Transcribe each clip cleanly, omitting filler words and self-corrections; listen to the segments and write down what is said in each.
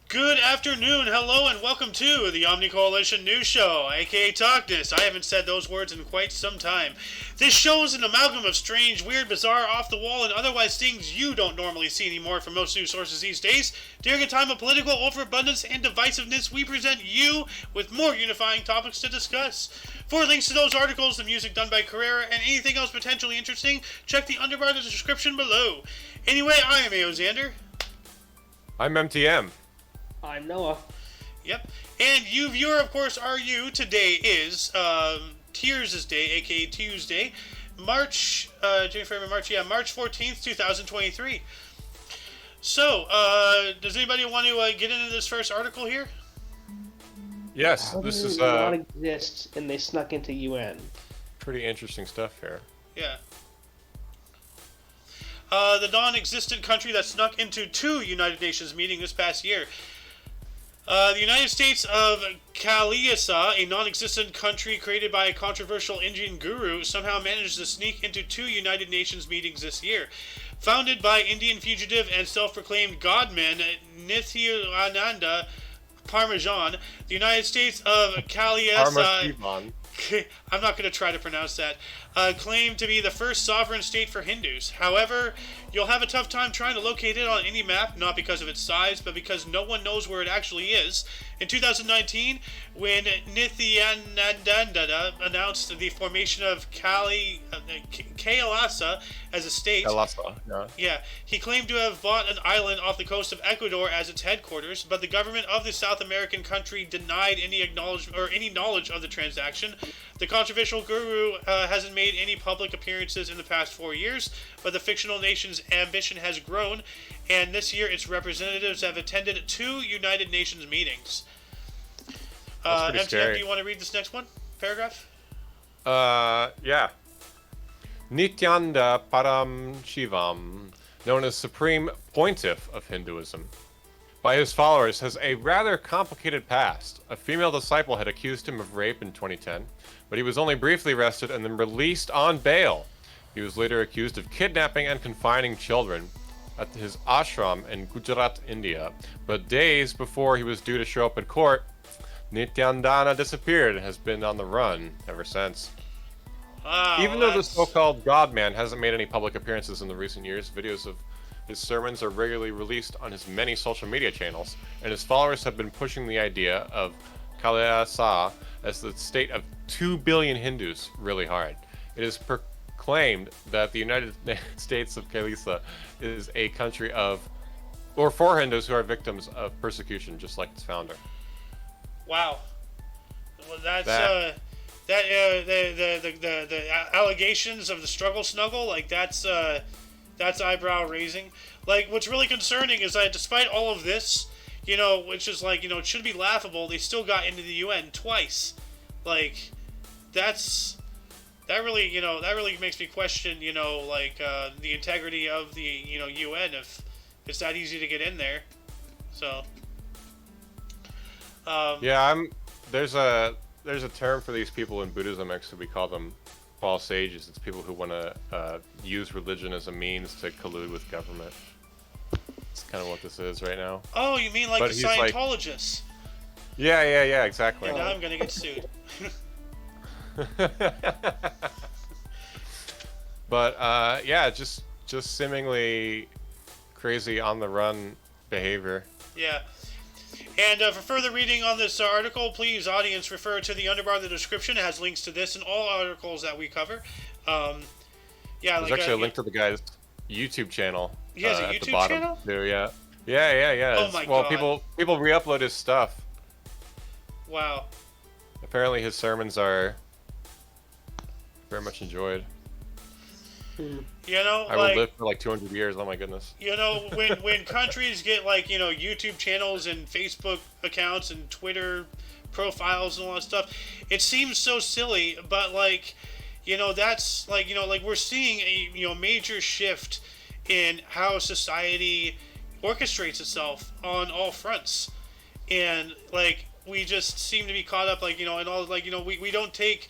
Good afternoon, hello, and welcome to the Omni Coalition News Show, aka TOCNS. I haven't said those words in quite some time. This show is an amalgam of strange, weird, bizarre, off the wall, and otherwise things you don't normally see anymore from most news sources these days. During a time of political overabundance and divisiveness, we present you with more unifying topics to discuss. For links to those articles, the music done by Carrera, and anything else potentially interesting, check the underbar in the description below. Anyway, I am Aoxander. I'm MTM. I'm Noah. Yep. And you, viewer, of course, are you. Today is Tears' Day, aka Tuesday, March 14th, 2023. So, does anybody want to get into this first article here? Yes, this is not exists, and they snuck into UN. pretty interesting stuff here. Yeah. The non-existent country that snuck into two United Nations meetings this past year. The United States of Kalyasa, a non-existent country created by a controversial Indian guru, somehow managed to sneak into two United Nations meetings this year. Founded by Indian fugitive and self-proclaimed godman Nithyananda Parmesan, the United States of Kalyasa... I'm not going to try to pronounce that. Claimed to be the first sovereign state for Hindus. However, you'll have a tough time trying to locate it on any map, not because of its size, but because no one knows where it actually is. In 2019, when Nithyananda announced the formation of Kailasa as a state, he claimed to have bought an island off the coast of Ecuador as its headquarters, but the government of the South American country denied any acknowledgement or any knowledge of the transaction. The controversial guru hasn't made any public appearances in the past 4 years, but the fictional nation's ambition has grown, and this year its representatives have attended two United Nations meetings. That's pretty scary. Do you want to read this next one? Paragraph? Yeah. Nityananda Paramshivam, known as Supreme Pontiff of Hinduism, by his followers, has a rather complicated past. A female disciple had accused him of rape in 2010, but he was only briefly arrested and then released on bail. He was later accused of kidnapping and confining children at his ashram in Gujarat, India. But days before he was due to show up in court, Nityananda disappeared and has been on the run ever since. Wow, Even though the so-called God-man hasn't made any public appearances in the recent years, videos of his sermons are regularly released on his many social media channels, and his followers have been pushing the idea of Kalyasa as the state of 2 billion Hindus really hard. It is proclaimed that the United States of Kalyasa is a country of, or for Hindus who are victims of persecution, just like its founder. Wow. Well, the allegations of the struggle snuggle, like that's eyebrow raising. Like, what's really concerning is that despite all of this, which is like, it should be laughable, they still got into the UN twice. Like, that really makes me question, the integrity of the, UN, if it's that easy to get in there. So, there's a term for these people in Buddhism. Actually, we call them false sages. It's people who want to use religion as a means to collude with government. It's kind of what this is right now. Oh, you mean like the Scientologists? Yeah, exactly. And now I'm gonna get sued. But just seemingly crazy on the run behavior. Yeah. And for further reading on this article, please, audience, refer to the underbar of the description. It has links to this and all articles that we cover. There's actually a link to the guy's YouTube channel. He has a at YouTube the bottom channel? too, yeah. Oh my God. People re-upload his stuff. Wow. Apparently his sermons are very much enjoyed. I will live for like 200 years. Oh my goodness. When countries get YouTube channels and Facebook accounts and Twitter profiles and all that stuff, it seems so silly. But that's we're seeing a major shift in how society orchestrates itself on all fronts, and we just seem to be caught up in all we don't take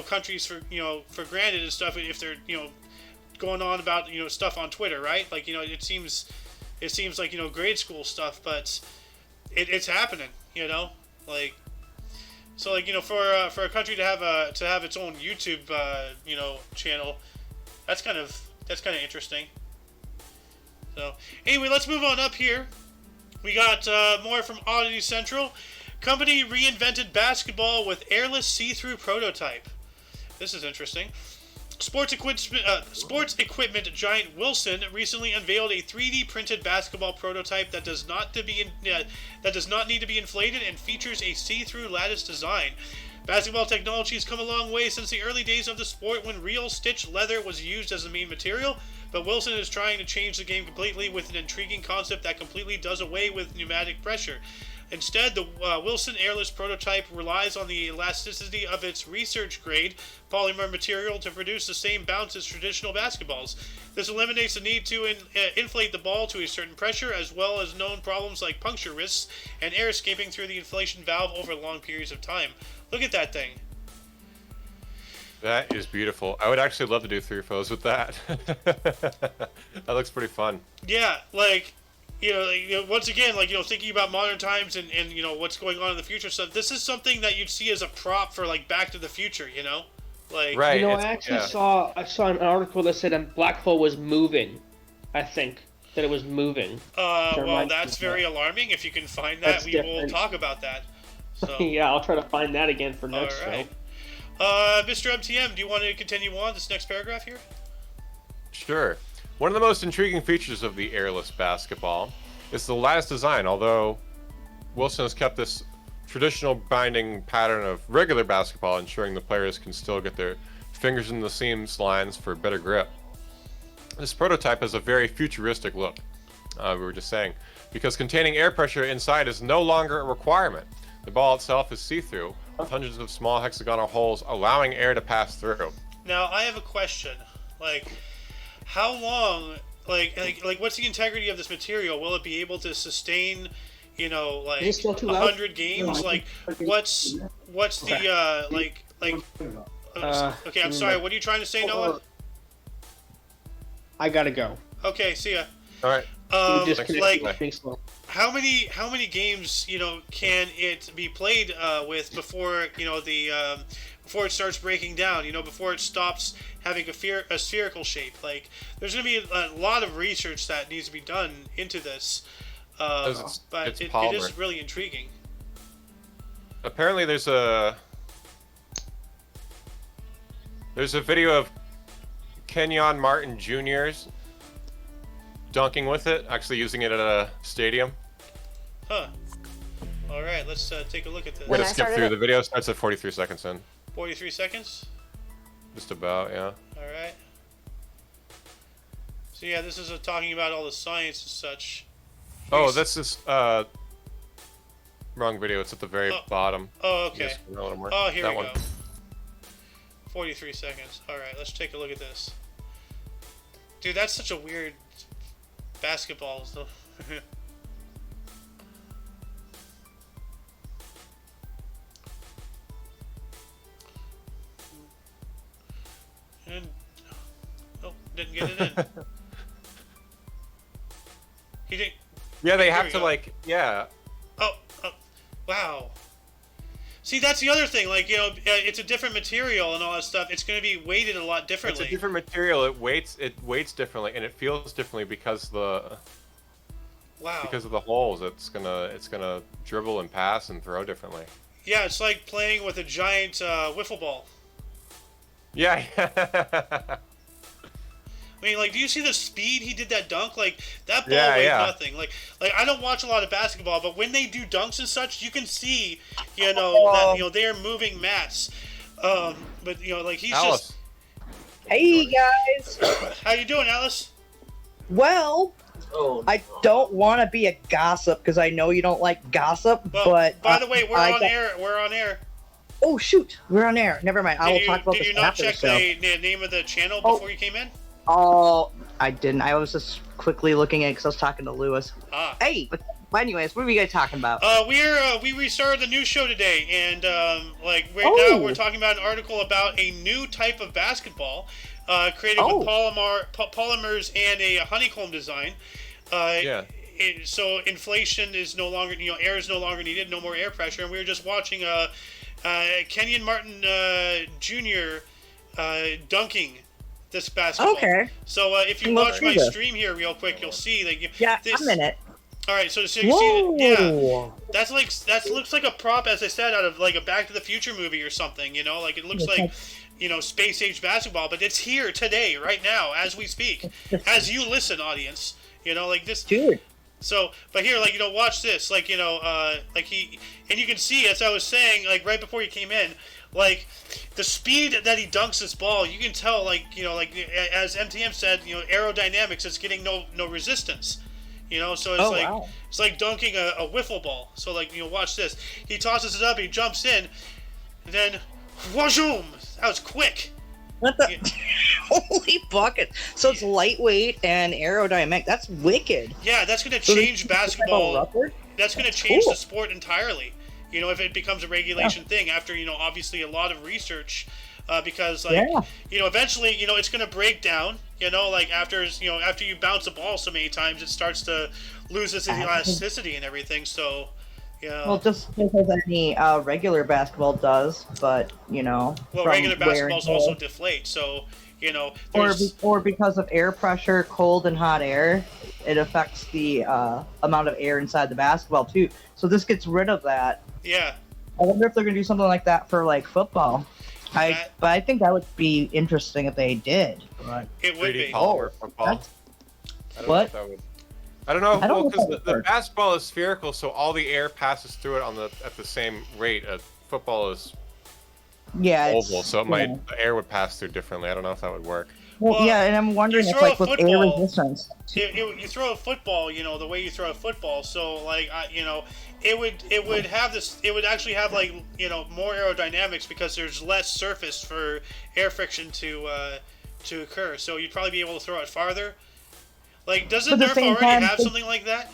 countries for granted and stuff if they're going on about stuff on Twitter, right? It seems like grade school stuff, but it's happening. You know, like so like for a country to have its own YouTube channel, that's kind of interesting. So anyway, let's move on up here. We got more from Oddity Central. Company reinvented basketball with airless see-through prototype. This is interesting. Sports equipment giant Wilson recently unveiled a 3D printed basketball prototype that does not need to be inflated and features a see-through lattice design. Basketball technology has come a long way since the early days of the sport when real stitched leather was used as the main material, but Wilson is trying to change the game completely with an intriguing concept that completely does away with pneumatic pressure. Instead, the Wilson airless prototype relies on the elasticity of its research-grade polymer material to produce the same bounce as traditional basketballs. This eliminates the need to inflate the ball to a certain pressure, as well as known problems like puncture risks and air escaping through the inflation valve over long periods of time. Look at that thing. That is beautiful. I would actually love to do 3-foes with that. That looks pretty fun. Yeah, once again, thinking about modern times and what's going on in the future. So this is something that you'd see as a prop for Back to the Future. Right. I actually saw an article that said a black hole was moving. I think that it was moving. Well, that's very alarming. If you can find that, we will talk about that. So. Yeah, I'll try to find that again for next show. Mr. MTM, do you want to continue on this next paragraph here? Sure. One of the most intriguing features of the airless basketball is the lattice design, although Wilson has kept this traditional binding pattern of regular basketball, ensuring the players can still get their fingers in the seams lines for better grip. This prototype has a very futuristic look, we were just saying, because containing air pressure inside is no longer a requirement. The ball itself is see-through, with hundreds of small hexagonal holes allowing air to pass through. Now, I have a question. How long, what's the integrity of this material? Will it be able to sustain, 100 games? What's the, okay, I'm sorry, what are you trying to say, Noah? I gotta go. Okay, see ya. All right. How many games can it be played with before before it starts breaking down? Before it stops having a spherical shape. There's gonna be a lot of research that needs to be done into this, but it is really intriguing. Apparently, there's a video of Kenyon Martin Jr.'s dunking with it, actually using it at a stadium. Huh. All right, let's take a look at this. We're gonna skip through. The video starts at 43 seconds in. 43 seconds? Just about, yeah. All right. So yeah, this is talking about all the science and such. Oh, that's this wrong video. It's at the very bottom. Oh, okay. Oh, here we go. 43 seconds. All right, let's take a look at this. Dude, that's such a weird basketball. And didn't get it in. He didn't. Yeah, they have to yeah. Oh, wow. See, that's the other thing. It's a different material and all that stuff. It's going to be weighted a lot differently. It's a different material. It weights differently, and it feels differently because because of the holes. It's gonna dribble and pass and throw differently. Yeah, it's like playing with a giant wiffle ball. Yeah. I mean, do you see the speed he did that dunk? That ball weighed nothing. I don't watch a lot of basketball, but when they do dunks and such, you can see, that they are moving mats. But he's Alice. just. Hey guys. How you doing, Alice? Well, I don't want to be a gossip because I know you don't like gossip. Well, but by the way, we're on air. We're on air. Oh shoot, we're on air. Never mind. I will talk about this after. Did you not check the name of the channel before you came in? Oh, I didn't. I was just quickly looking at it because I was talking to Lewis. Hey, but anyways, what are you guys talking about? We restarted the news show today, and now we're talking about an article about a new type of basketball created with polymers and a honeycomb design. so inflation is no longer, air is no longer needed, no more air pressure, and we were just watching Kenyon Martin Jr. Dunking this basketball. Okay. So if you watch my stream here real quick, you'll see that. Yeah, this, I'm in it. All right, so you see, yeah, that looks like a prop, as I said, out of like a Back to the Future movie or something. Like it looks like, space age basketball, but it's here today, right now, as we speak, as you listen, audience. Like this. Dude. So, but here, like, watch this, like, like and you can see, as I was saying, like, right before you came in, like, the speed that he dunks this ball, you can tell, like, like, as MTM said, aerodynamics, it's getting no resistance, so it's it's like dunking a wiffle ball. So, like, watch this. He tosses it up, he jumps in, and then, whazoom! That was quick. What the? Holy bucket! So it's lightweight and aerodynamic. That's wicked. Yeah, that's going to change basketball. That's going to change the sport entirely. If it becomes a regulation thing after, obviously a lot of research, because like, eventually, it's going to break down. Like after you bounce a ball so many times, it starts to lose its elasticity and everything. So. Yeah. Well, just because any regular basketball does, but Well, regular basketballs also deflate, so or because of air pressure, cold and hot air, it affects the amount of air inside the basketball too. So this gets rid of that. Yeah. I wonder if they're gonna do something like that for like football. But I think that would be interesting if they did. But it would be. Football. What? I don't know, because the basketball is spherical, so all the air passes through it at the same rate. Football is oval, so the air would pass through differently. I don't know if that would work. Well, yeah, and I'm wondering if, like, with air resistance. You throw a football, the way you throw a football, so, like, it would have this, it would actually have, like, more aerodynamics because there's less surface for air friction to occur, so you'd probably be able to throw it farther. Like, doesn't Nerf already have something like that?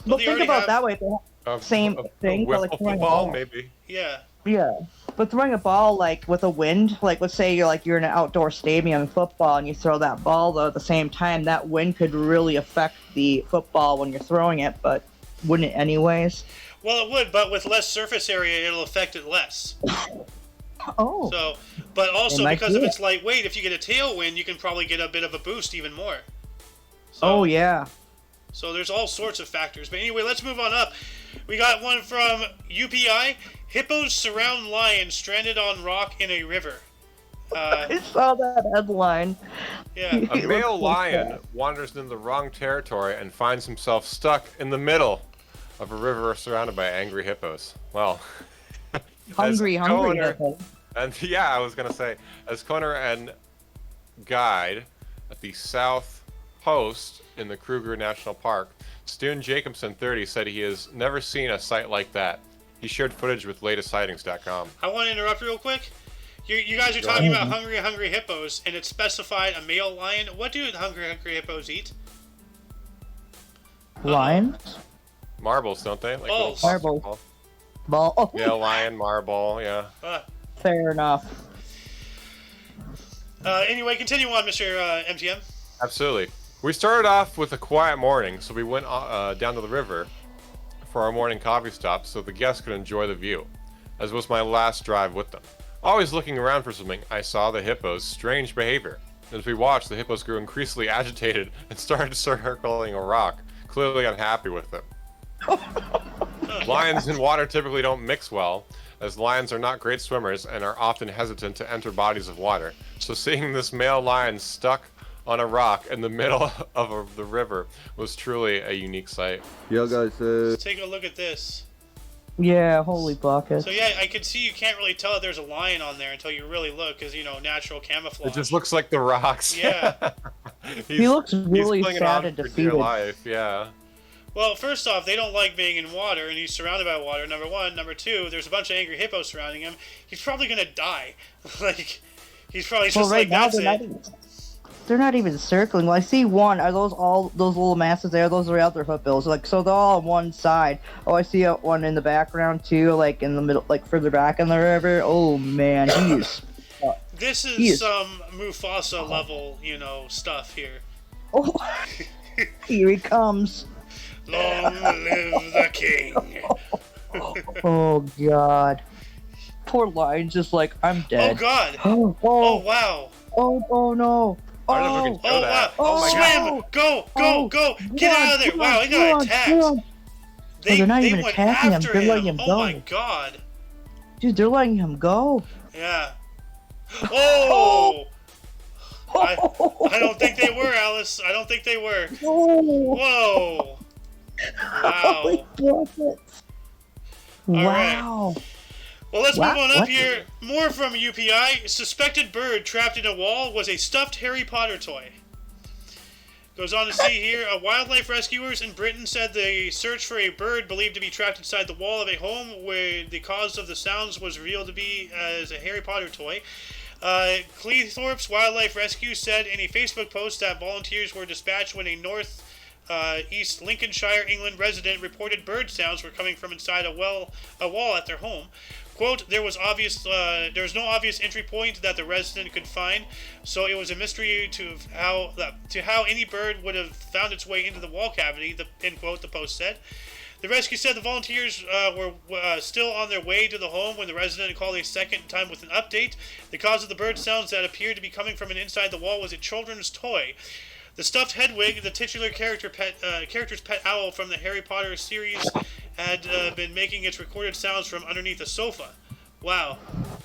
Well, think about it that way. They have same thing. Like throwing a ball, maybe. Yeah. Yeah. But throwing a ball, like, with a wind, like, let's say you're in an outdoor stadium in football and you throw that ball, though, at the same time, that wind could really affect the football when you're throwing it, but wouldn't it anyways? Well, it would, but with less surface area, it'll affect it less. Oh. So, but also because of its lightweight, if you get a tailwind, you can probably get a bit of a boost even more. So, yeah. So there's all sorts of factors. But anyway, let's move on up. We got one from UPI. Hippos surround lion stranded on rock in a river. I saw that headline. Yeah. A male lion wanders into the wrong territory and finds himself stuck in the middle of a river surrounded by angry hippos. Well, hungry hippos. And yeah, I was going to say, as Connor and guide at the South Post in the Kruger National Park, Stune Jacobson, 30, said he has never seen a sight like that. He shared footage with latestsightings.com. I want to interrupt real quick. You guys are talking about hungry hippos, and it's specified a male lion. What do hungry hippos eat? Lions? Marbles, don't they? Like marbles. Ball. Male lion, marble, yeah. Fair enough. Anyway, continue on, Mr. MTM. Absolutely. We started off with a quiet morning, so we went down to the river for our morning coffee stop so the guests could enjoy the view, as was my last drive with them. Always looking around for something, I saw the hippos' strange behavior. As we watched, the hippos grew increasingly agitated and started circling a rock, clearly unhappy with them. Lions in water typically don't mix well, as lions are not great swimmers and are often hesitant to enter bodies of water. So seeing this male lion stuck on a rock in the middle of the river was truly a unique sight. Yeah, guys, let's take a look at this. Yeah, holy bucket. So yeah, I can see you can't really tell that there's a lion on there until you really look, because, natural camouflage. It just looks like the rocks. Yeah. He looks really sad and defeated. Life, yeah. Well, first off, they don't like being in water, and he's surrounded by water, number one. Number two, there's a bunch of angry hippos surrounding him. He's probably going to die. Like, he's probably just right like, now, that's it. They're not even circling. Well, I see one. Are those all those little masses there? Those are other footbills. Like, so they're all on one side. Oh, I see one in the background too, like in the middle, like further back in the river. Oh man, he's. This is some Mufasa level, stuff here. Oh, here he comes. Long live the king. Oh God. Poor Lion's just like, I'm Oh dead. God. Oh, Oh wow. oh no. I don't know if we Oh, can show Oh wow. that. Oh my god. Swim. Go. Oh, Get out of there. Wow, he got attacked. Oh, they're not even went attacking him. after They're him. letting him Oh go. my God. Dude, they're letting him go. Yeah. Oh. I don't think they were, Alice. I don't think they were. Oh. Whoa. Holy Wow. buckets. right. Wow. Well, let's What? move on up What? here. More from UPI. Suspected bird trapped in a wall was a stuffed Harry Potter toy. Goes on to see here, wildlife rescuers in Britain said they searched for a bird believed to be trapped inside the wall of a home where the cause of the sounds was revealed to be as a Harry Potter toy. Cleethorpes Wildlife Rescue said in a Facebook post that volunteers were dispatched when a East Lincolnshire, England resident reported bird sounds were coming from inside a wall at their home. Quote, there was no obvious entry point that the resident could find, so it was a mystery to how any bird would have found its way into the wall cavity, end quote, the post said. The rescue said the volunteers were still on their way to the home when the resident called a second time with an update. The cause of the bird sounds that appeared to be coming from inside the wall was a children's toy. The stuffed Hedwig, the titular character's pet owl from the Harry Potter series, had been making its recorded sounds from underneath a sofa. Wow.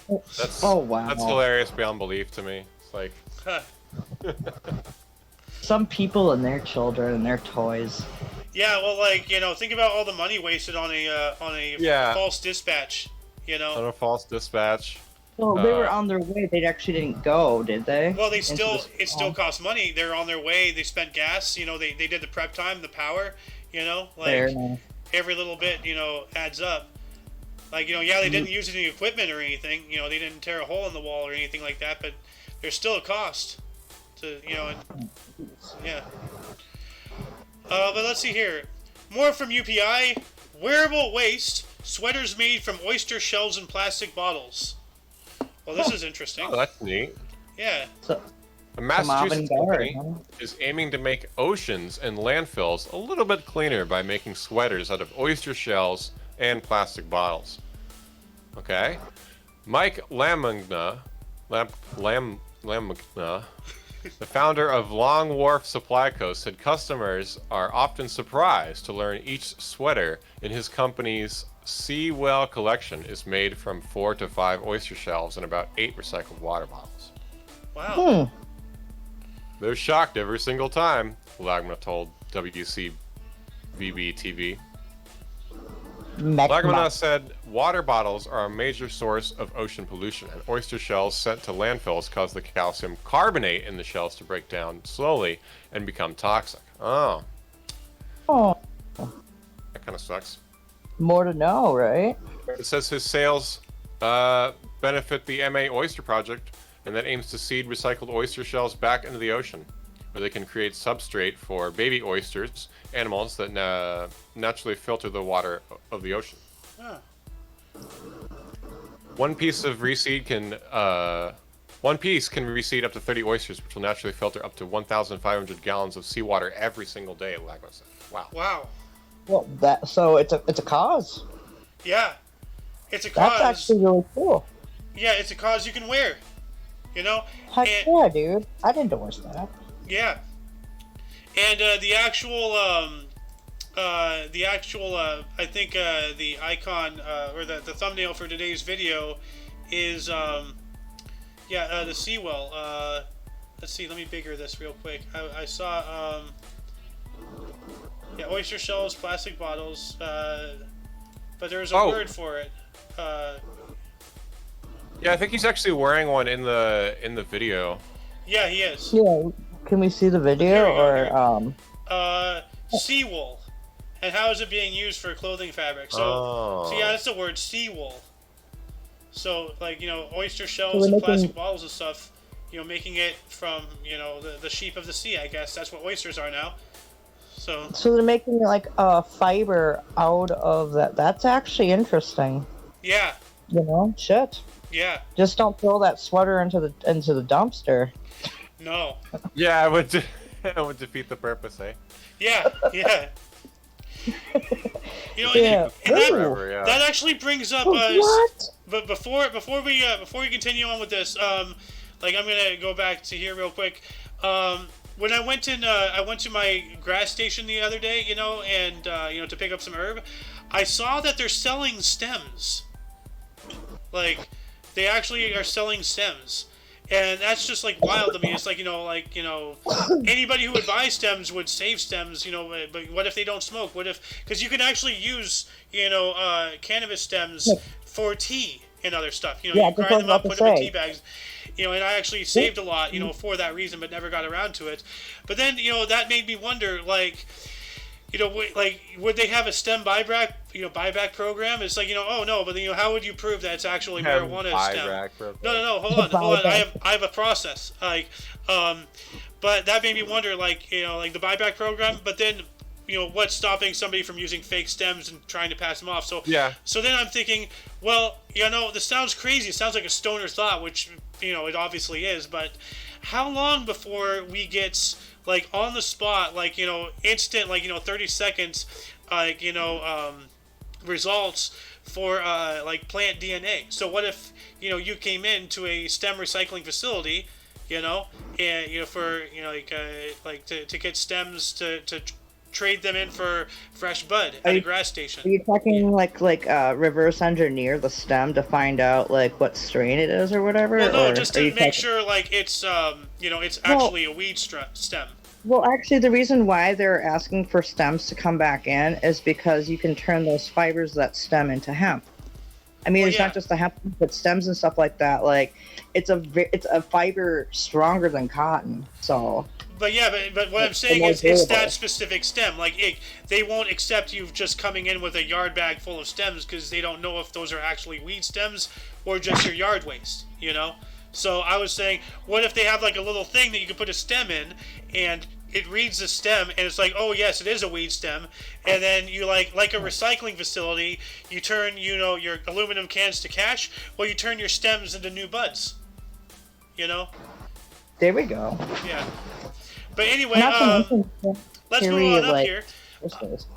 Wow. That's hilarious beyond belief to me. It's like, Huh. Some people and their children and their toys. Yeah, well, think about all the money wasted on a Yeah. false dispatch. on a false dispatch. Well, they were on their way. They actually didn't go, did they? Well, it Into still costs money. They're on their way. They spent gas. They did the prep time, the power. Fair enough. Every little bit, adds up. They didn't use any equipment or anything. They didn't tear a hole in the wall or anything like that. But there's still a cost to, yeah. But let's see here. More from UPI. Wearable waste. Sweaters made from oyster shells and plastic bottles. Well, this is interesting. Oh, that's neat. Yeah. So, A Massachusetts company huh? is aiming to make oceans and landfills a little bit cleaner by making sweaters out of oyster shells and plastic bottles. Okay? Mike Lamagna, the founder of Long Wharf Supply Co., said customers are often surprised to learn each sweater in his company's Sea Well collection is made from 4 to 5 oyster shells and about 8 recycled water bottles. Wow. They're shocked every single time, Lagman told WCVB TV. Lagman said water bottles are a major source of ocean pollution, and oyster shells sent to landfills cause the calcium carbonate in the shells to break down slowly and become toxic. Oh. Oh. That kind of sucks. More to know, right? It says his sales benefit the MA Oyster Project, and that aims to seed recycled oyster shells back into the ocean, where they can create substrate for baby oysters, animals that naturally filter the water of the ocean. Huh. One piece can reseed up to 30 oysters, which will naturally filter up to 1,500 gallons of seawater every single day. Lagos said. Wow. Wow. Well, it's a cause. Yeah. It's a cause. That's actually really cool. Yeah, it's a cause you can wear. Heck And- yeah, dude. I'd endorse that. Yeah. And the actual, I think the icon or the thumbnail for today's video is, the Seawell. Let's see. Let me bigger this real quick. I saw, oyster shells, plastic bottles, but there's a word for it. Yeah, I think he's actually wearing one in the video. Yeah, he is. Yeah. Can we see the video Here we or go, seawool. And how is it being used for clothing fabric? So yeah, that's the word seawool. So oyster shells and plastic bottles and stuff, making it from the sheep of the sea. I guess that's what oysters are now. So they're making like a fiber out of that. That's actually interesting. yeah, shit. yeah, Just don't throw that sweater into the dumpster. no, Yeah, it would defeat the purpose, eh? yeah, yeah. You know, Yeah. and that, Forever, yeah. that actually brings up What? But before we continue on with this, like I'm gonna go back to here real quick. When I went to my grass station the other day, you know, and to pick up some herb, I saw that they're selling stems. Like, they actually are selling stems. And that's just like wild to me. It's like, anybody who would buy stems would save stems, but what if they don't smoke? What if, because you can actually use, cannabis stems for tea and other stuff. You Yeah, you that's what I grind was them up, about put to them in say. tea bags. And I actually saved a lot, for that reason, but never got around to it. But then, that made me wonder, like, would they have a stem buyback program? It's like, oh no, but how would you prove that it's actually marijuana stem? No, hold on. I have a process. But that made me wonder, like the buyback program. But then, what's stopping somebody from using fake stems and trying to pass them off? So Yeah. So then I'm thinking, well, this sounds crazy. It sounds like a stoner thought, which it obviously is. But how long before we get like on the spot, like instant, like 30 seconds, like results for like plant DNA? So what if you came into a stem recycling facility, and for to get stems to trade them in for fresh bud at a grass station? Are you talking like reverse engineer the stem to find out like what strain it is or whatever? Well, no, or just are to you make talking- sure like it's it's actually a weed stem. Well, actually, the reason why they're asking for stems to come back in is because you can turn those fibers of that stem into hemp. I mean, Well, it's yeah. not just the hemp, but stems and stuff like that. Like, it's a fiber stronger than cotton. So. But yeah, but what I'm saying more is it's durable. that specific stem. Like they won't accept you just coming in with a yard bag full of stems because they don't know if those are actually weed stems or just your yard waste. So I was saying, what if they have like a little thing that you can put a stem in, and it reads the stem, and it's like, oh yes, it is a weed stem, and then you like a recycling facility, you turn your aluminum cans to cash. Well, you turn your stems into new buds. There we go. Yeah. But anyway, Not to mention let's theory, move on up like- here.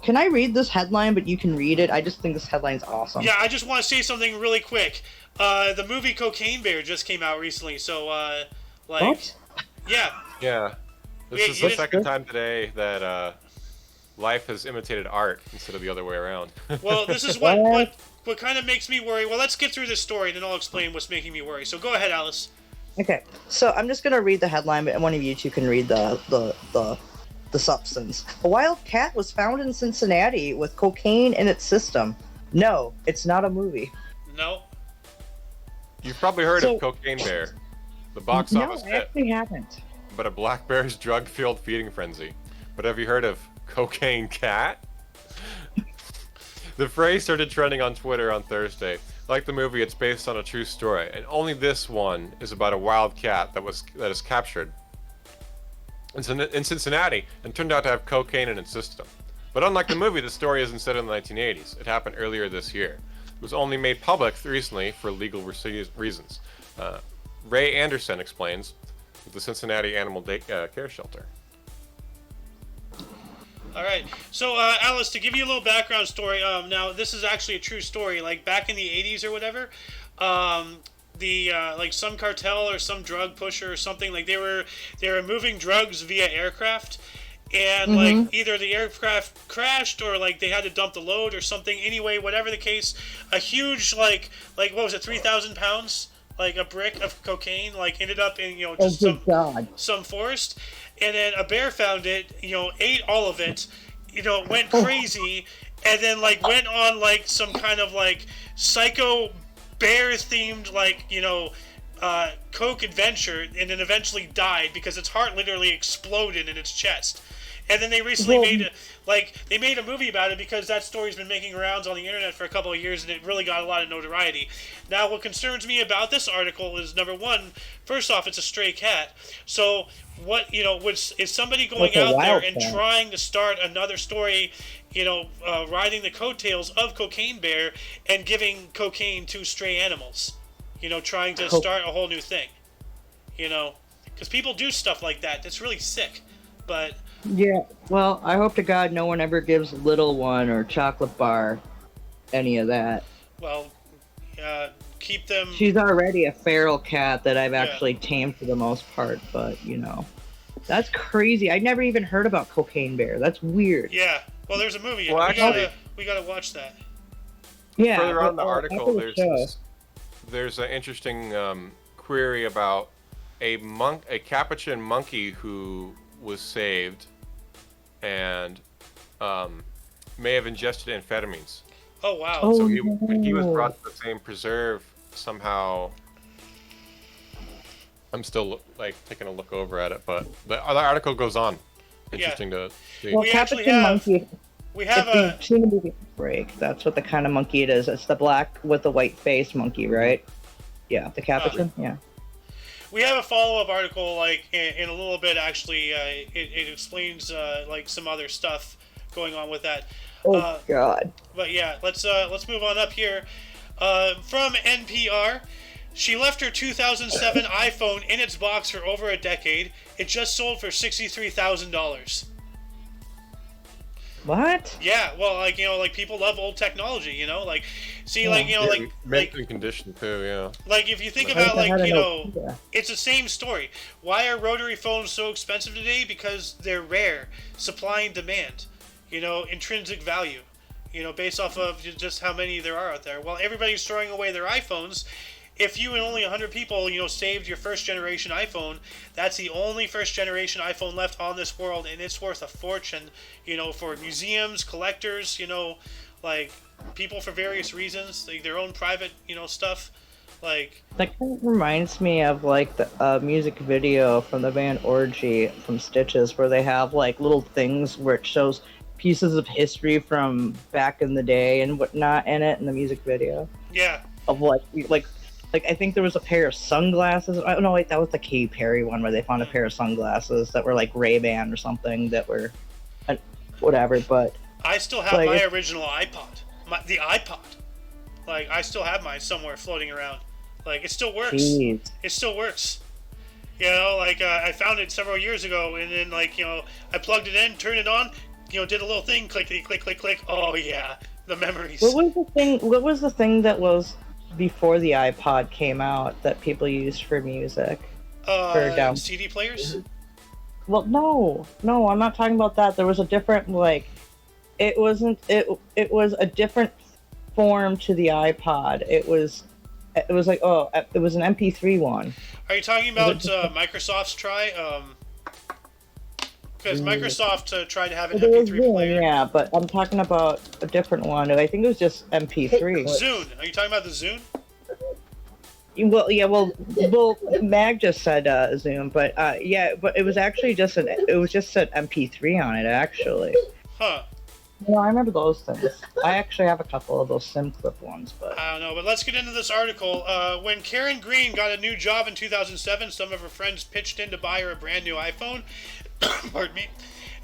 Can I read this headline, but you can read it? I just think this headline's awesome. Yeah, I just want to say something really quick. The movie Cocaine Bear just came out recently, so What? yeah. Yeah. Yeah, This is you the didn't- second time today that life has imitated art instead of the other way around. Well, this is what kind of makes me worry. Well, let's get through this story, and then I'll explain what's making me worry. So go ahead, Alice. Okay, so I'm just gonna read the headline, but one of you two can read the substance. A wild cat was found in Cincinnati with cocaine in its system. No, it's not a movie. No. You've probably heard So- of Cocaine Bear, the box No, office I hit, actually haven't. but a black bear's drug-fueled feeding frenzy. But have you heard of Cocaine Cat? The phrase started trending on Twitter on Thursday. Like the movie, it's based on a true story, and only this one is about a wild cat that is captured in Cincinnati and turned out to have cocaine in its system. But unlike the movie, the story isn't set in the 1980s. It happened earlier this year. It was only made public recently for legal reasons. Ray Anderson explains with the Cincinnati Animal Care Shelter. All right. So, Alice, to give you a little background story, now this is actually a true story. Like back in the '80s or whatever, like some cartel or some drug pusher or something, like they were moving drugs via aircraft, and like either the aircraft crashed or like they had to dump the load or something. Anyway, whatever the case, a huge like what was it, 3,000 pounds, like a brick of cocaine, like ended up in just Oh, good God. some forest, and then a bear found it, ate all of it, went crazy, and then like went on like some kind of like psycho bear themed like coke adventure, and then eventually died because its heart literally exploded in its chest. And then they recently made a movie about it because that story's been making rounds on the internet for a couple of years, and it really got a lot of notoriety. Now, what concerns me about this article is, number one, first off, it's a stray cat. So, what is somebody going Like a out there wild and cat. trying to start another story, riding the coattails of Cocaine Bear and giving cocaine to stray animals, trying to start a whole new thing, because people do stuff like that. That's really sick, but. Yeah. Well, I hope to God no one ever gives little one or chocolate bar any of that. Well, keep them. She's already a feral cat that I've Yeah. actually tamed for the most part, but that's crazy. I never even heard about Cocaine Bear. That's weird. Yeah. Well, there's a movie. Well, actually, we gotta watch that. Yeah. further on in the but, article, after the show. there's an interesting query about a capuchin monkey who was saved and may have ingested amphetamines. Oh wow. Oh, So when he was no. brought to the same preserve, somehow. I'm still taking a look over at it, but the other article goes on. Interesting to see. Well, We actually Capuchin have- monkey. We have If a. you've seen the movie Break, that's what the kind of monkey it is. It's the black with the white face monkey, right? Yeah, the capuchin. Yeah. We have a follow-up article, like in a little bit. Actually, it explains like some other stuff going on with that. Oh God. But yeah, let's move on up here. From NPR, she left her 2007 iPhone in its box for over a decade. It just sold for $63,000. What? Yeah, well, like people love old technology, like, see, like Mentally conditioned too, yeah. like if you think I about had like an Nokia. it's the same story. Why are rotary phones so expensive today? Because they're rare, supply and demand, intrinsic value, based off of just how many there are out there. While everybody's throwing away their iPhones, if you and only 100 people, saved your first generation iPhone, that's the only first generation iPhone left on this world, and it's worth a fortune, for museums, collectors, like people for various reasons, like their own private, stuff, like. That kind of reminds me of like the music video from the band Orgy from Stitches, where they have like little things where it shows pieces of history from back in the day and whatnot in it in the music video. Yeah. Of like I think there was a pair of sunglasses. Oh no, wait, that was the Katy Perry one where they found a pair of sunglasses that were like Ray-Ban or something that were, whatever. But I still have like, my original iPod, the iPod. Like I still have mine somewhere floating around. Like it still works. Jeez. It still works. Like I found it several years ago, and then I plugged it in, turned it on, did a little thing, clickety click click click. Oh yeah, the memories. What was the thing that was before the iPod came out that people used for music? For down CD players. Well, no, I'm not talking about that. There was a different it was a different form to the iPod. It was it was an MP3 one. Are you talking about Microsoft's try? Because Microsoft tried to have an There was MP3 Zoom, player. yeah, but I'm talking about a different one. I think it was just MP3. Zune. Are you talking about the Zune? Well, Mag just said Zoom, but yeah, but it was actually just said MP3 on it actually. Huh. No, I remember those things. I actually have a couple of those SIM clip ones, but I don't know, but let's get into this article. When Karen Green got a new job in 2007, some of her friends pitched in to buy her a brand new iPhone. Pardon me.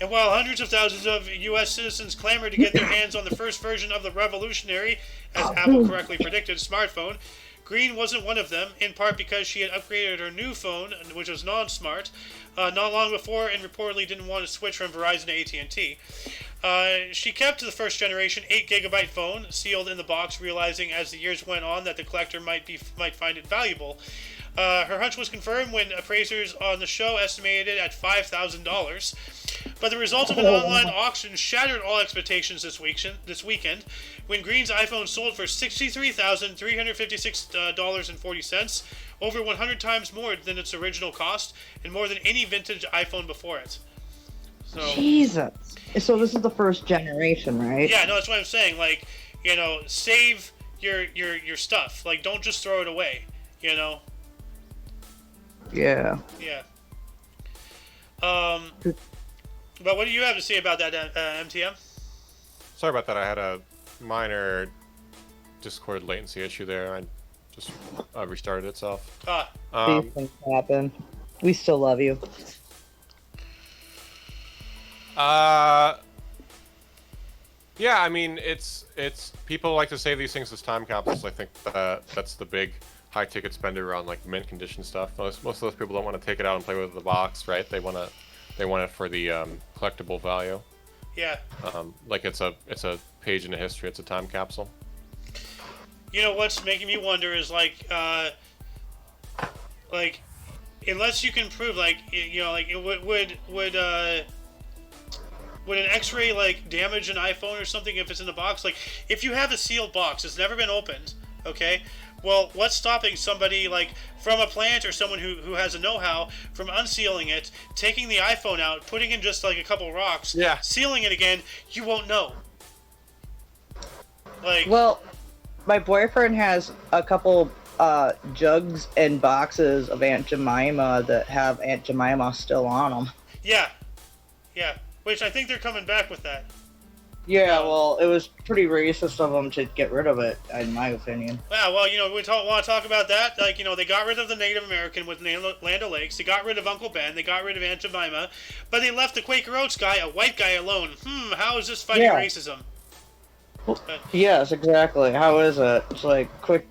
And while hundreds of thousands of U.S. citizens clamored to get their hands on the first version of the revolutionary, as Apple correctly predicted, smartphone, Green wasn't one of them, in part because she had upgraded her new phone, which was non-smart, not long before, and reportedly didn't want to switch from Verizon to AT&T. She kept the first generation 8GB phone, sealed in the box, realizing as the years went on that the collector might find it valuable. Her hunch was confirmed when appraisers on the show estimated it at $5,000. But the result of an online auction shattered all expectations this weekend, when Green's iPhone sold for $63,356.40, over 100 times more than its original cost, and more than any vintage iPhone before it. So, Jesus. So this is the first generation, right? yeah, no, that's what I'm saying. Like, save your stuff. Like, don't just throw it away. Yeah. Yeah. But what do you have to say about that, MTM? Sorry about that. I had a minor Discord latency issue there. I just restarted itself. These things happen. We still love you. Yeah, I mean, it's people like to save these things as time capsules. I think that's the big high ticket spender on like mint condition stuff. Most of those people don't want to take it out and play with the box, right? They want to They want it for the collectible value. Yeah. Like it's a page in the history. It's a time capsule. You know what's making me wonder is like unless you can prove like would an X-ray like damage an iPhone or something if it's in the box? Like if you have a sealed box, it's never been opened, okay? Well, what's stopping somebody like from a plant or someone who has a know-how from unsealing it, taking the iPhone out, putting in just like a couple rocks, Yeah. sealing it again? You won't know. Like, Well, my boyfriend has a couple jugs and boxes of Aunt Jemima that have Aunt Jemima still on them. yeah, which I think they're coming back with that. Yeah, well, it was pretty racist of them to get rid of it, in my opinion. Yeah, well, we want to talk about that. Like, they got rid of the Native American with Land O'Lakes. They got rid of Uncle Ben. They got rid of Aunt Jemima. But they left the Quaker Oats guy, a white guy, alone. How is this fighting racism? Yes, exactly. How is it? It's like, quick...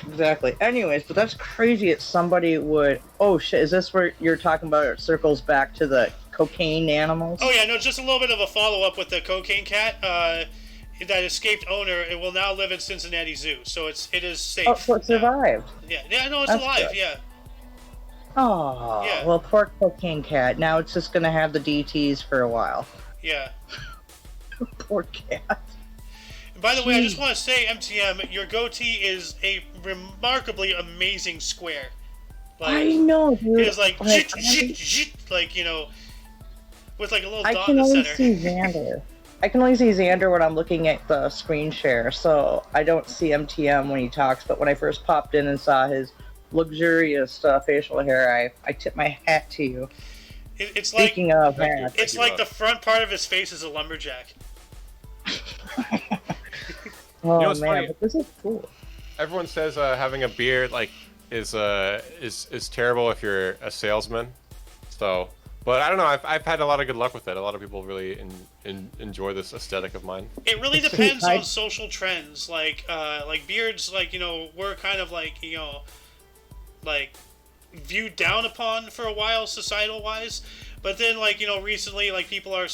Exactly. Anyways, but that's crazy that somebody would... Oh, shit, is this where you're talking about it circles back to the cocaine animals? Oh, yeah, no, just a little bit of a follow-up with the cocaine cat. That escaped owner, it will now live in Cincinnati Zoo, so it is safe. Oh, so it survived. Yeah, no, it's That's alive, good. yeah. Oh, Yeah. well, poor cocaine cat. Now it's just gonna have the DTs for a while. Yeah. Poor cat. And by the way, I just want to say, MTM, your goatee is a remarkably amazing square. Like, I know, dude. it is like, Like, with like a little I dot can in the only center. see Xander. I can only see Xander when I'm looking at the screen share, so I don't see MTM when he talks. But when I first popped in and saw his luxurious facial hair, I tip my hat to you. It's like Speaking of Thank you. hats, it's like the front part of his face is a lumberjack. oh what's man, funny? but this is cool. Everyone says having a beard like is terrible if you're a salesman. So, but I don't know. I've had a lot of good luck with it. A lot of people really enjoy this aesthetic of mine. It really depends on social trends. Like beards, were kind of like viewed down upon for a while, societal wise. But then, recently, people are,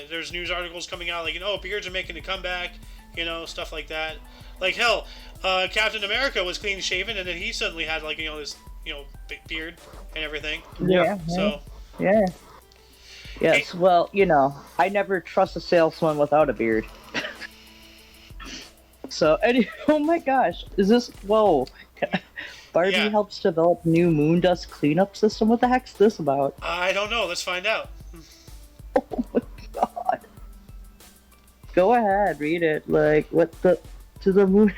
there's news articles coming out, beards are making a comeback, stuff like that. Like, hell, Captain America was clean shaven, and then he suddenly had, this, big beard and everything. Yeah. So, Yeah. Yes. Well, I never trust a salesman without a beard. So, oh my gosh, is this? Whoa. Barbie Yeah. helps develop new moon dust cleanup system. What the heck's this about? I don't know. Let's find out. Oh my god. Go ahead, read it. Like, what to the moon?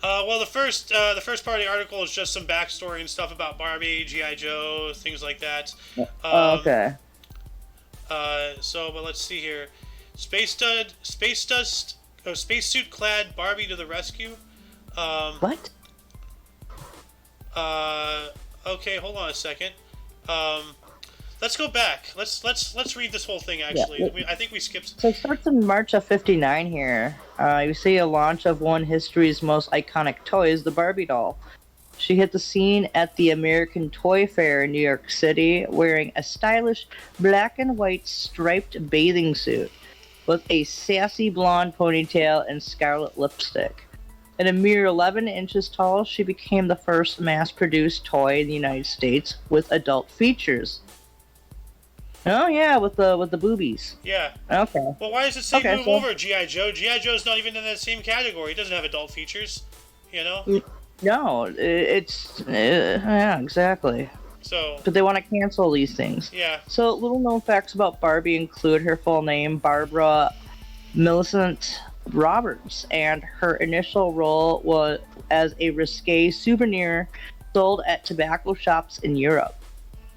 Well, the first part of the article is just some backstory and stuff about Barbie, G.I. Joe, things like that. Okay. But let's see here. Spacesuit clad Barbie to the rescue. What? Okay, hold on a second. Let's go back. Let's read this whole thing. Actually, Yeah. I think we skipped. So it starts in March of '59 here. You see a launch of one of history's most iconic toys, the Barbie doll. She hit the scene at the American Toy Fair in New York City wearing a stylish black and white striped bathing suit with a sassy blonde ponytail and scarlet lipstick. At a mere 11 inches tall, she became the first mass-produced toy in the United States with adult features. Oh yeah, with the boobies. Yeah. Okay. Well, why does it say Okay, move so- over G.I. Joe? G.I. Joe's not even in that same category. It doesn't have adult features. No, it's yeah, exactly. So But they want to cancel these things. yeah. So little known facts about Barbie include her full name, Barbara Millicent Roberts, and her initial role was as a risque souvenir sold at tobacco shops in Europe.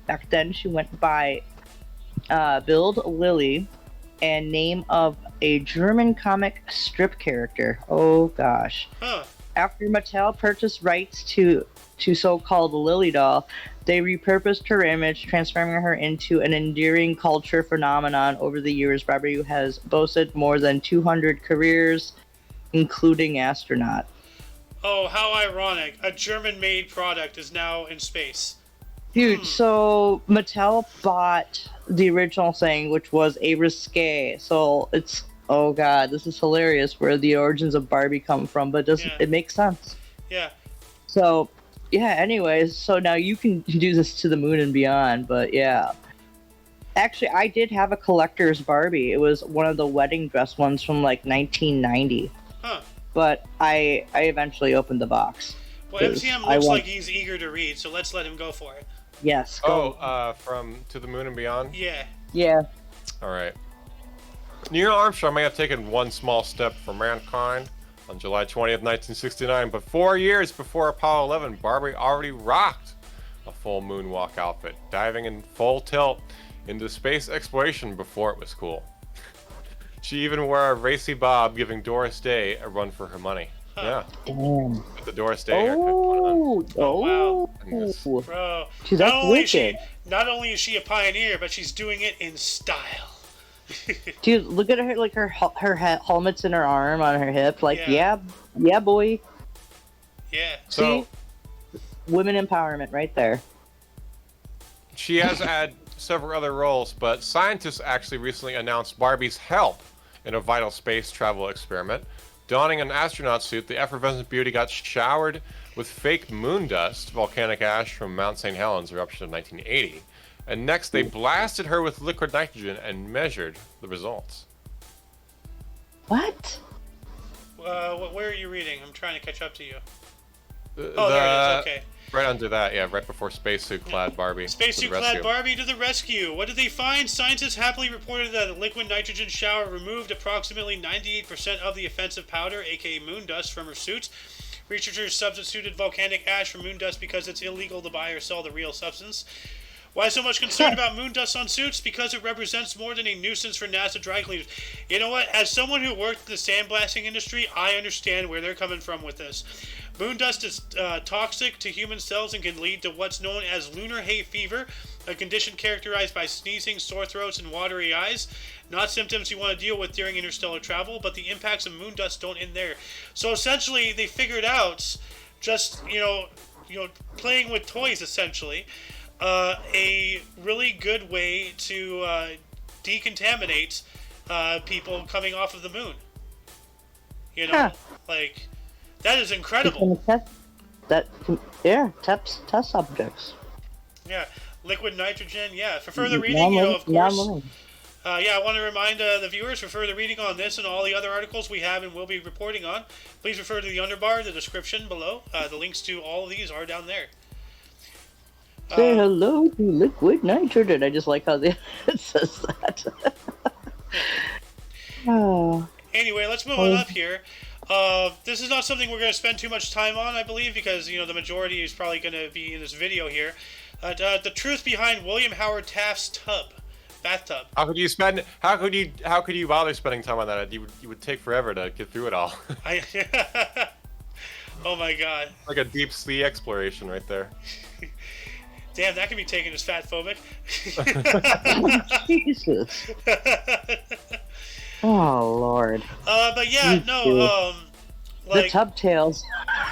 Back then, she went by Bild Lily, and name of a German comic strip character. Oh gosh. Huh. After Mattel purchased rights to so-called Lily doll, they repurposed her image, transforming her into an endearing culture phenomenon. Over the years, Barbie has boasted more than 200 careers, including astronaut. Oh, how ironic! A German-made product is now in space. Dude, so Mattel bought the original thing, which was a risque. So it's, oh god, this is hilarious where the origins of Barbie come from, but Yeah. it makes sense. Yeah. So, yeah, anyways, so now you can do this to the moon and beyond, but yeah. Actually, I did have a collector's Barbie. It was one of the wedding dress ones from like 1990. Huh. But I eventually opened the box. Well, MCM looks like he's eager to read, so let's let him go for it. Yes. Go. From To the Moon and Beyond? Yeah. Yeah. Alright. Neil Armstrong may have taken one small step for mankind on July 20th, 1969, but 4 years before Apollo 11, Barbie already rocked a full moonwalk outfit, diving in full tilt into space exploration before it was cool. She even wore a racy bob, giving Doris Day a run for her money. Yeah. Damn. With the Doris Day haircut going on. wow. Goodness. Bro, She's not that's only wicked. not only is she a pioneer, but she's doing it in style. Dude, look at her, like her helmet's in her arm, on her hip. Like, Yeah. yeah, boy. Yeah. So, See? Women empowerment right there. she has had several other roles, but scientists actually recently announced Barbie's help in a vital space travel experiment. Donning an astronaut suit, the effervescent beauty got showered with fake moon dust, volcanic ash from Mount St. Helens eruption of 1980. And next, they blasted her with liquid nitrogen and measured the results. What? Where are you reading? I'm trying to catch up to you. There it is. Okay. Right under that, yeah, right before spacesuit-clad Barbie. Spacesuit-clad Barbie to the rescue. What did they find? Scientists happily reported that a liquid nitrogen shower removed approximately 98% of the offensive powder, aka moon dust, from her suit. Researchers substituted volcanic ash for moon dust because it's illegal to buy or sell the real substance. Why so much concern about moon dust on suits? Because it represents more than a nuisance for NASA dry cleaners. You know what? As someone who worked in the sandblasting industry, I understand where they're coming from with this. Moon dust is toxic to human cells and can lead to what's known as lunar hay fever, a condition characterized by sneezing, sore throats, and watery eyes. Not symptoms you want to deal with during interstellar travel, but the impacts of moon dust don't end there. So essentially, they figured out, just playing with toys, essentially, a really good way to decontaminate people coming off of the moon. Like, that is incredible. Test subjects. Yeah, liquid nitrogen. Yeah, for further reading, of course. I want to remind the viewers, for further reading on this and all the other articles we have and will be reporting on, please refer to the underbar, the description below. The links to all of these are down there. Say hello to liquid nitrogen. I just like how it says that. Oh. Anyway, let's move on up here. This is not something we're going to spend too much time on, I believe, because the majority is probably going to be in this video here. The truth behind William Howard Taft's bathtub. How could you bother spending time on that? You would take forever to get through it all. Oh my god. Like a deep sea exploration right there. Damn, that can be taken as fat phobic. Jesus. Oh Lord. But yeah, the tub tails.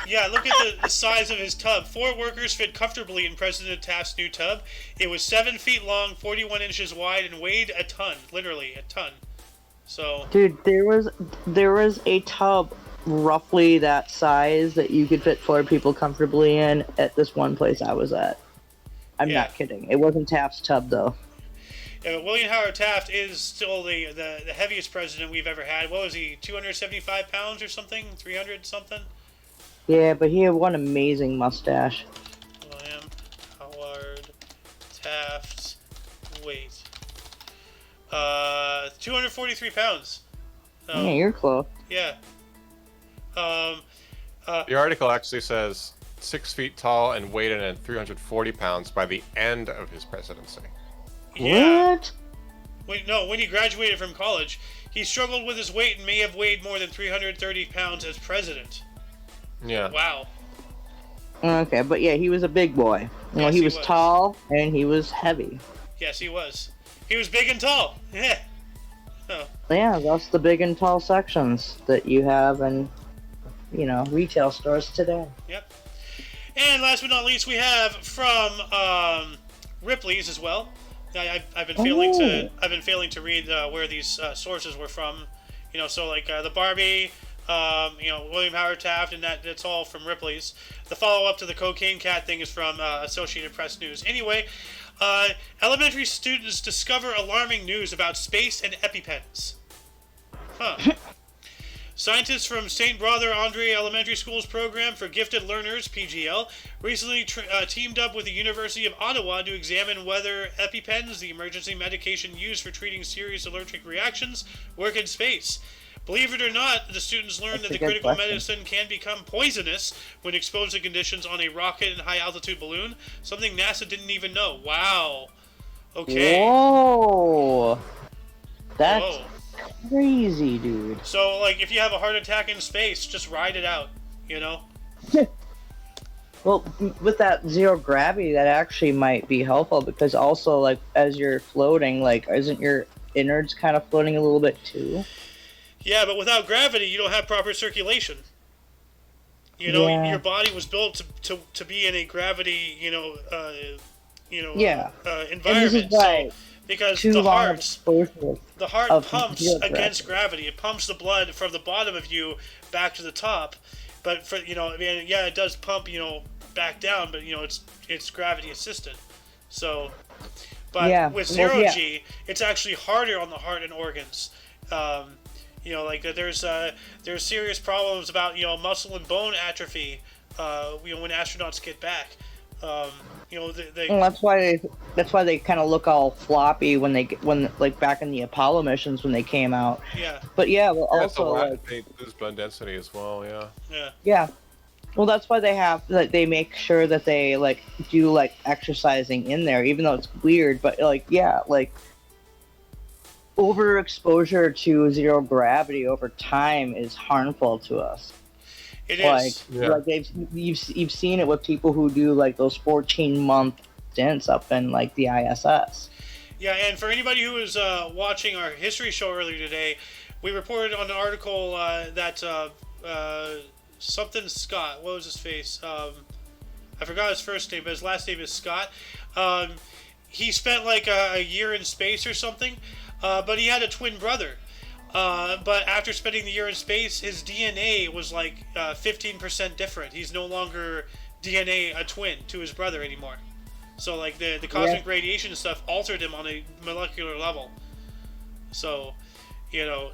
Yeah, look at the size of his tub. 4 workers fit comfortably in President Taft's new tub. It was 7 feet long, 41 inches wide, and weighed a ton. Literally, a ton. So. Dude, there was a tub roughly that size that you could fit 4 people comfortably in at this one place I was at. I'm not kidding. It wasn't Taft's tub though. Yeah, but William Howard Taft is still the heaviest president we've ever had. What was he, 275 pounds or something? 300 something? Yeah, but he had one amazing mustache. William Howard Taft's weight. 243 pounds. Yeah, you're close. Yeah. The article actually says 6 feet tall and weighed in at 340 pounds by the end of his presidency. Yeah. What? When he graduated from college, he struggled with his weight and may have weighed more than 330 pounds as president. Yeah. Wow. Okay, but yeah, he was a big boy. Yes, he was tall and he was heavy. Yes, he was. He was big and tall. Yeah. Oh. Yeah, that's the big and tall sections that you have in, retail stores today. Yep. And last but not least, we have from Ripley's as well. I've been failing to read where these sources were from. So like the Barbie, William Howard Taft, and that's all from Ripley's. The follow-up to the Cocaine Cat thing is from Associated Press News. Anyway, elementary students discover alarming news about space and EpiPens. Huh. Scientists from St. Brother Andre Elementary School's program for gifted learners, PGL, recently teamed up with the University of Ottawa to examine whether EpiPens, the emergency medication used for treating serious allergic reactions, work in space. Believe it or not, the students learned that the critical medicine can become poisonous when exposed to conditions on a rocket and high-altitude balloon, something NASA didn't even know. Wow. Okay. Whoa. That's Whoa. crazy, dude. So, like, if you have a heart attack in space, just ride it out, Well, with that zero gravity, that actually might be helpful because also, like, as you're floating, like, isn't your innards kind of floating a little bit too? Yeah, but without gravity, you don't have proper circulation. Yeah. Your body was built to be in a gravity, Yeah. And environment. this is why Because too the long of heart exposure of pumps zero against gravity. gravity. It pumps the blood from the bottom of you back to the top. But for it does pump back down, but it's gravity assisted. So, but Yeah, with well, zero yeah. G, it's actually harder on the heart and organs. Like there's serious problems about muscle and bone atrophy. When astronauts get back. Well, that's why they kind of look all floppy when like back in the Apollo missions when they came out. Yeah. But yeah, well, Yeah, also like, they lose bone density as well. Yeah. Yeah. yeah. Well, that's why they make sure that they like do like exercising in there, even though it's weird. But like, yeah, like overexposure to zero gravity over time is harmful to us. It Like, is. Yeah. like you've seen it with people who do like those 14-month stints up in like the ISS. Yeah, and for anybody who was watching our history show earlier today, we reported on an article that something Scott, what was his face? I forgot his first name, but his last name is Scott. He spent like a year in space or something, but he had a twin brother. But after spending the year in space, his DNA was like 15% different. He's no longer DNA a twin to his brother anymore. So like the cosmic radiation stuff altered him on a molecular level. So,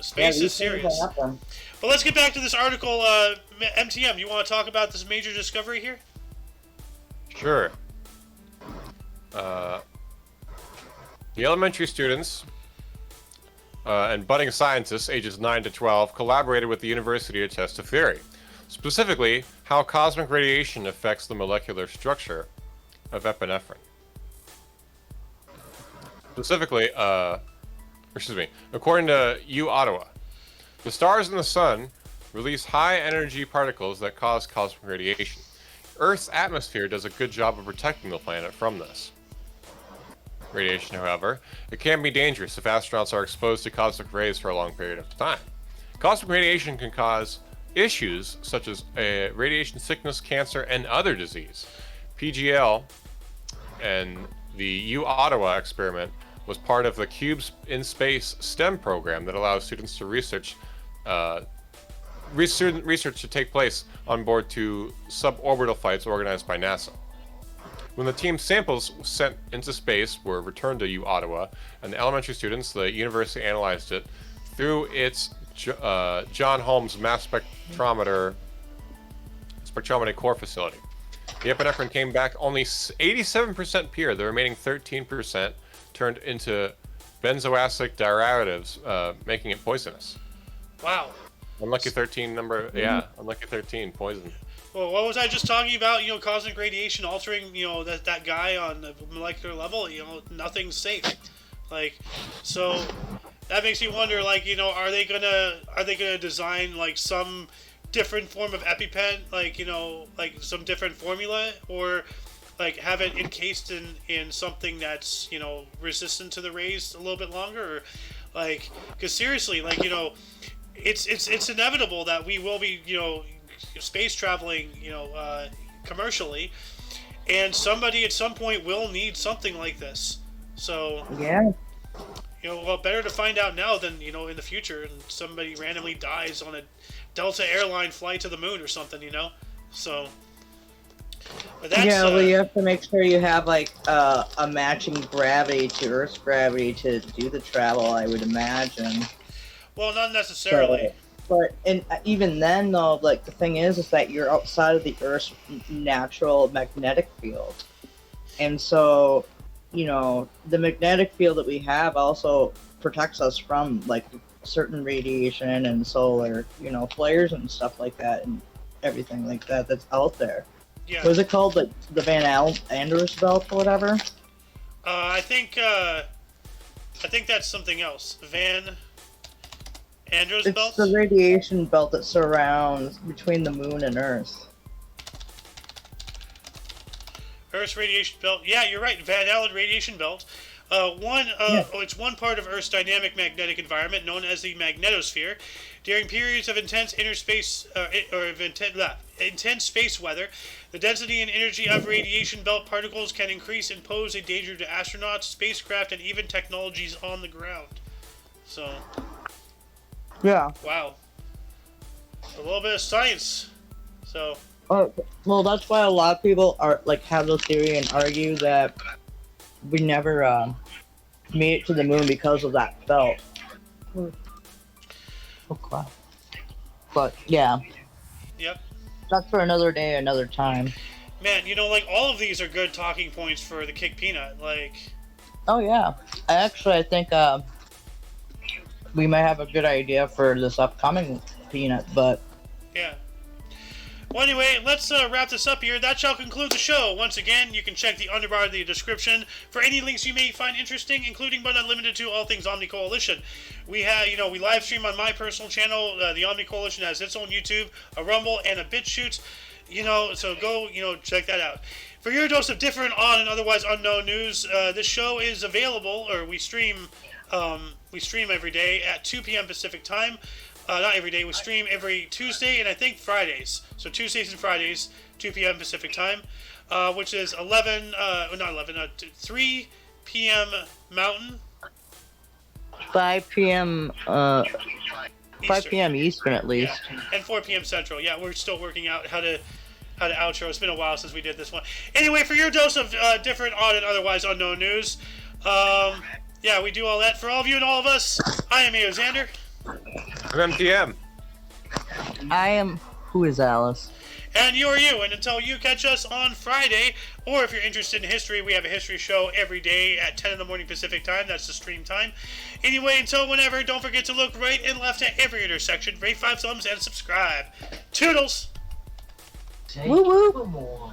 space is serious. But let's get back to this article. MTM, you want to talk about this major discovery here? Sure. The elementary students and budding scientists ages 9 to 12 collaborated with the university to test a theory, specifically how cosmic radiation affects the molecular structure of epinephrine. Specifically, according to U Ottawa, the stars in the sun release high-energy particles that cause cosmic radiation. Earth's atmosphere does a good job of protecting the planet from this radiation, however. It can be dangerous if astronauts are exposed to cosmic rays for a long period of time. Cosmic radiation can cause issues such as radiation sickness, cancer, and other disease. PGL and the U Ottawa experiment was part of the Cubes in Space STEM program that allows students to research to take place on board two suborbital flights organized by NASA. When the team's samples sent into space were returned to U Ottawa, and the elementary students, the university analyzed it through its John Holmes mass spectrometry core facility. The epinephrine came back only 87% pure. The remaining 13% turned into benzoacidic derivatives, making it poisonous. Wow. Unlucky 13 number, yeah, unlucky 13, poison. Well, what was I just talking about? Cosmic radiation altering, that guy on the molecular level. Nothing's safe. Like, so that makes me wonder. Like, are they gonna design like some different form of EpiPen? Like, like some different formula, or like have it encased in something that's resistant to the rays a little bit longer, or like, because seriously, like it's inevitable that we will be space traveling commercially, and somebody at some point will need something like this. So Yeah. well, better to find out now than in the future, and somebody randomly dies on a Delta airline flight to the moon or something. So. But that's, Yeah, well, you have to make sure you have like a matching gravity to Earth's gravity to do the travel, I would imagine. Well, not necessarily. But even then, though, like the thing is that you're outside of the Earth's natural magnetic field, and so the magnetic field that we have also protects us from like certain radiation and solar flares and stuff like that and everything like that that's out there. Yeah. What is it called? Like the Van Anders belt or whatever? I think that's something else. Van Andros belt? It's the radiation belt that surrounds between the moon and Earth. Earth's radiation belt. Yeah, you're right. Van Allen radiation belt. It's one part of Earth's dynamic magnetic environment known as the magnetosphere. During periods of intense intense space weather, the density and energy of radiation belt particles can increase and pose a danger to astronauts, spacecraft, and even technologies on the ground. So, Yeah. wow, a little bit of science. So, well, that's why a lot of people are like have the theory and argue that we never made it to the moon because of that belt. Okay. But yeah, yep. that's for another day, another time. Man, like all of these are good talking points for the Kick Peanut. Like, Oh yeah, I think we might have a good idea for this upcoming peanut, but yeah. Well, anyway, let's wrap this up here. That shall conclude the show. Once again, you can check the underbar of the description for any links you may find interesting, including but not limited to all things Omni Coalition. We have, we live stream on my personal channel. The Omni Coalition has its own YouTube, a Rumble, and a BitChute. So go, check that out. For your dose of different, odd, and otherwise unknown news, this show is available, or we stream every day at 2 p.m. Pacific time. Not every day, we stream every Tuesday and I think Fridays. So Tuesdays and Fridays, 2 p.m. Pacific time, which is 3 p.m. Mountain. 5 p.m. 5 p.m. Eastern at least. Yeah. And 4 p.m. Central. Yeah, we're still working out how to outro. It's been a while since we did this one. Anyway, for your dose of different, odd, and otherwise unknown news, yeah, we do all that. For all of you and all of us, I am Xander. I'm MTM. I am. Who is Alice? And you are you. And until you catch us on Friday, or if you're interested in history, we have a history show every day at 10 in the morning Pacific time. That's the stream time. Anyway, until whenever, don't forget to look right and left at every intersection, rate 5 thumbs, and subscribe. Toodles! Woo woo!